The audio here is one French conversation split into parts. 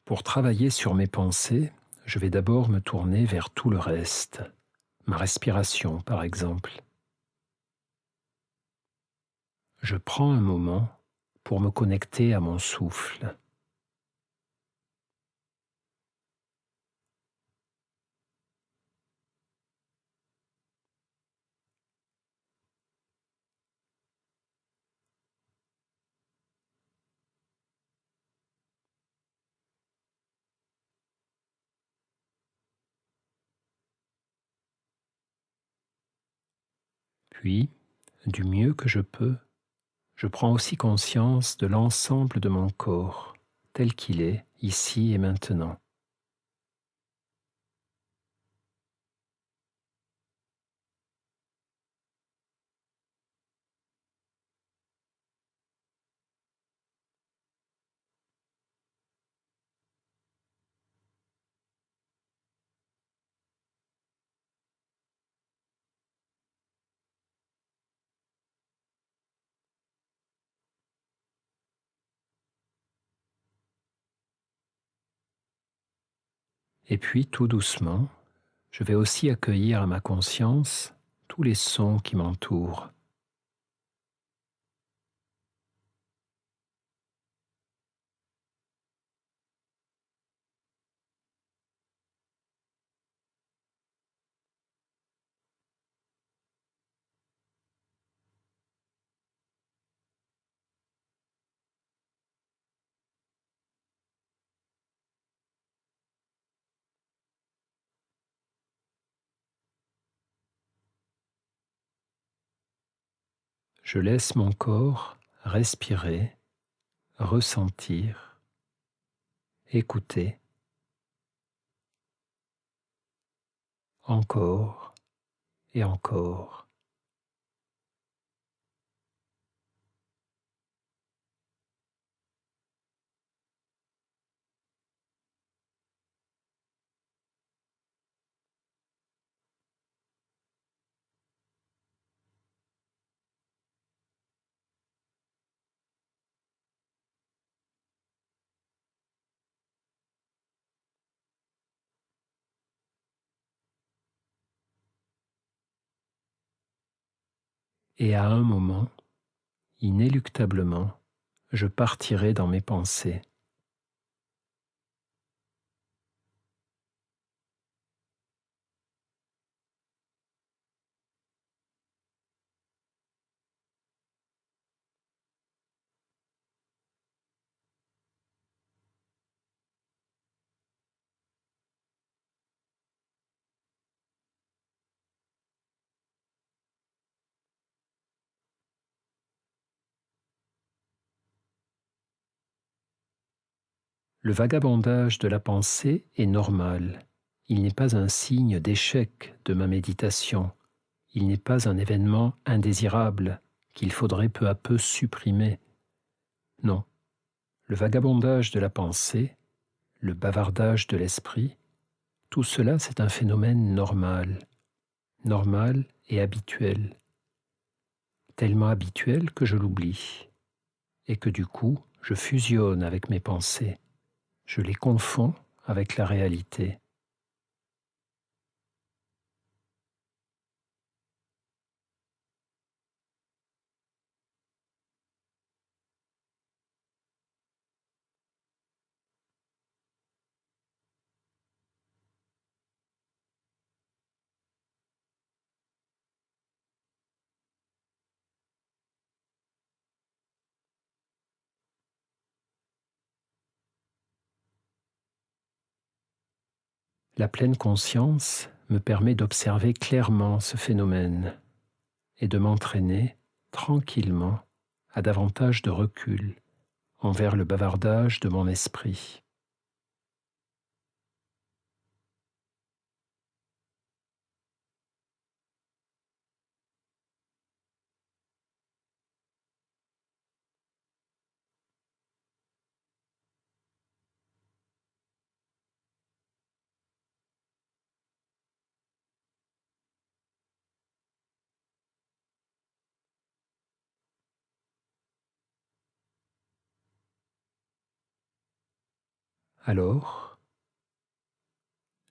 Pour travailler sur mes pensées, je vais d'abord me tourner vers tout le reste, ma respiration par exemple. Je prends un moment pour me connecter à mon souffle. Puis, du mieux que je peux, je prends aussi conscience de l'ensemble de mon corps, tel qu'il est, ici et maintenant. Et puis, tout doucement, je vais aussi accueillir à ma conscience tous les sons qui m'entourent. Je laisse mon corps respirer, ressentir, écouter, encore et encore. Et à un moment, inéluctablement, je partirai dans mes pensées. Le vagabondage de la pensée est normal. Il n'est pas un signe d'échec de ma méditation. Il n'est pas un événement indésirable qu'il faudrait peu à peu supprimer. Non, le vagabondage de la pensée, le bavardage de l'esprit, tout cela c'est un phénomène normal, normal et habituel, tellement habituel que je l'oublie, et que du coup je fusionne avec mes pensées, je les confonds avec la réalité. La pleine conscience me permet d'observer clairement ce phénomène et de m'entraîner tranquillement à davantage de recul envers le bavardage de mon esprit. Alors,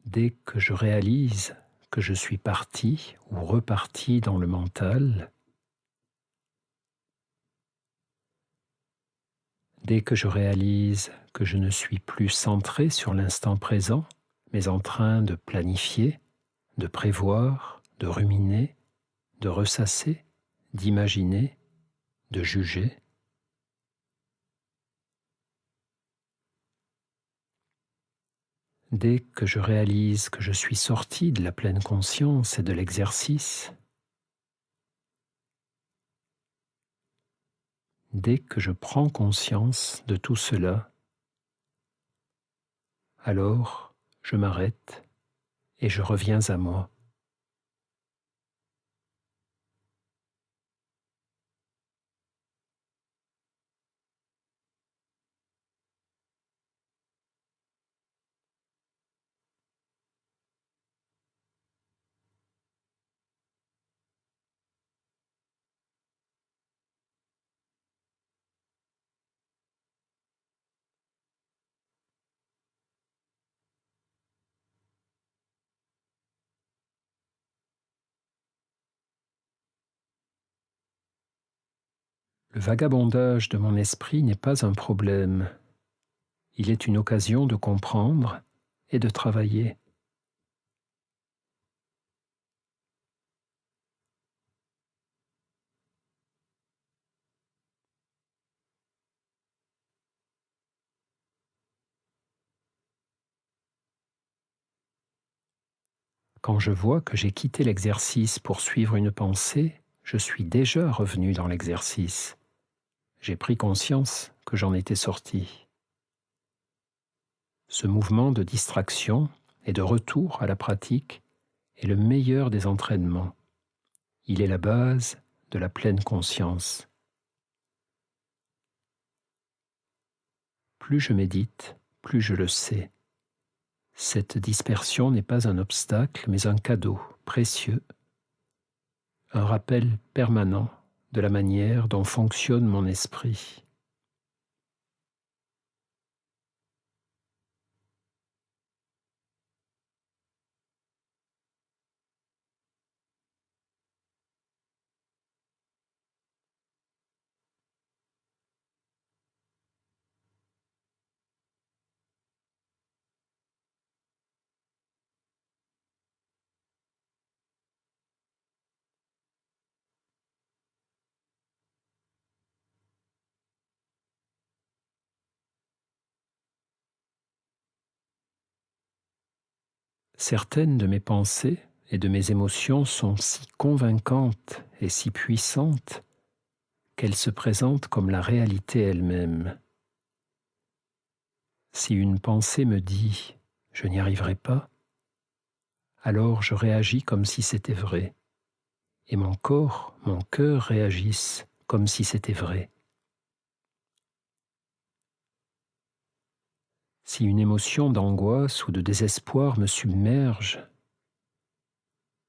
dès que je réalise que je suis parti ou reparti dans le mental, dès que je réalise que je ne suis plus centré sur l'instant présent, mais en train de planifier, de prévoir, de ruminer, de ressasser, d'imaginer, de juger, dès que je réalise que je suis sorti de la pleine conscience et de l'exercice, dès que je prends conscience de tout cela, alors je m'arrête et je reviens à moi. Le vagabondage de mon esprit n'est pas un problème. Il est une occasion de comprendre et de travailler. Quand je vois que j'ai quitté l'exercice pour suivre une pensée, je suis déjà revenu dans l'exercice. J'ai pris conscience que j'en étais sorti. Ce mouvement de distraction et de retour à la pratique est le meilleur des entraînements. Il est la base de la pleine conscience. Plus je médite, plus je le sais. Cette dispersion n'est pas un obstacle, mais un cadeau précieux, un rappel permanent de la manière dont fonctionne mon esprit. Certaines de mes pensées et de mes émotions sont si convaincantes et si puissantes qu'elles se présentent comme la réalité elle-même. Si une pensée me dit « je n'y arriverai pas », alors je réagis comme si c'était vrai, et mon corps, mon cœur réagissent comme si c'était vrai. Si une émotion d'angoisse ou de désespoir me submerge,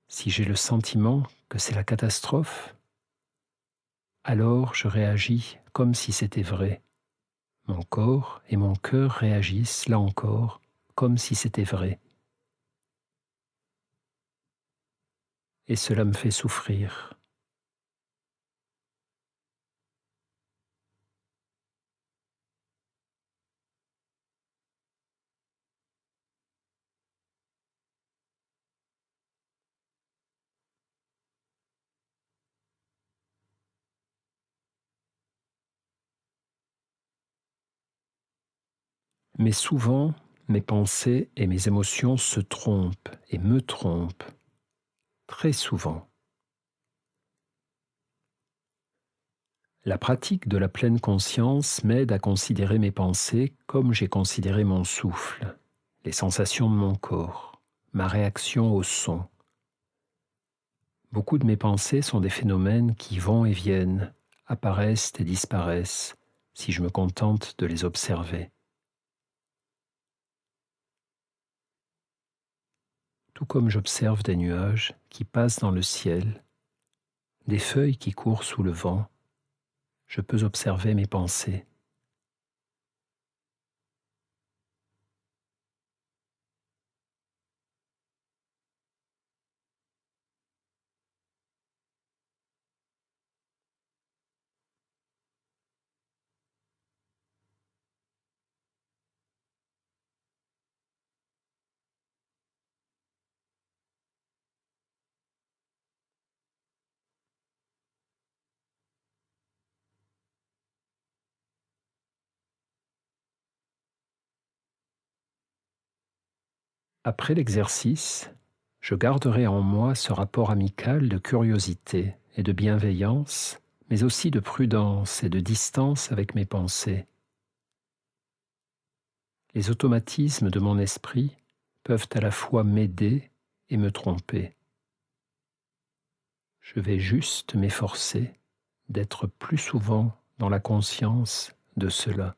si j'ai le sentiment que c'est la catastrophe, alors je réagis comme si c'était vrai. Mon corps et mon cœur réagissent, là encore, comme si c'était vrai. Et cela me fait souffrir. Mais souvent, mes pensées et mes émotions se trompent et me trompent, très souvent. La pratique de la pleine conscience m'aide à considérer mes pensées comme j'ai considéré mon souffle, les sensations de mon corps, ma réaction au son. Beaucoup de mes pensées sont des phénomènes qui vont et viennent, apparaissent et disparaissent, si je me contente de les observer. Tout comme j'observe des nuages qui passent dans le ciel, des feuilles qui courent sous le vent, je peux observer mes pensées. Après l'exercice, je garderai en moi ce rapport amical de curiosité et de bienveillance, mais aussi de prudence et de distance avec mes pensées. Les automatismes de mon esprit peuvent à la fois m'aider et me tromper. Je vais juste m'efforcer d'être plus souvent dans la conscience de cela.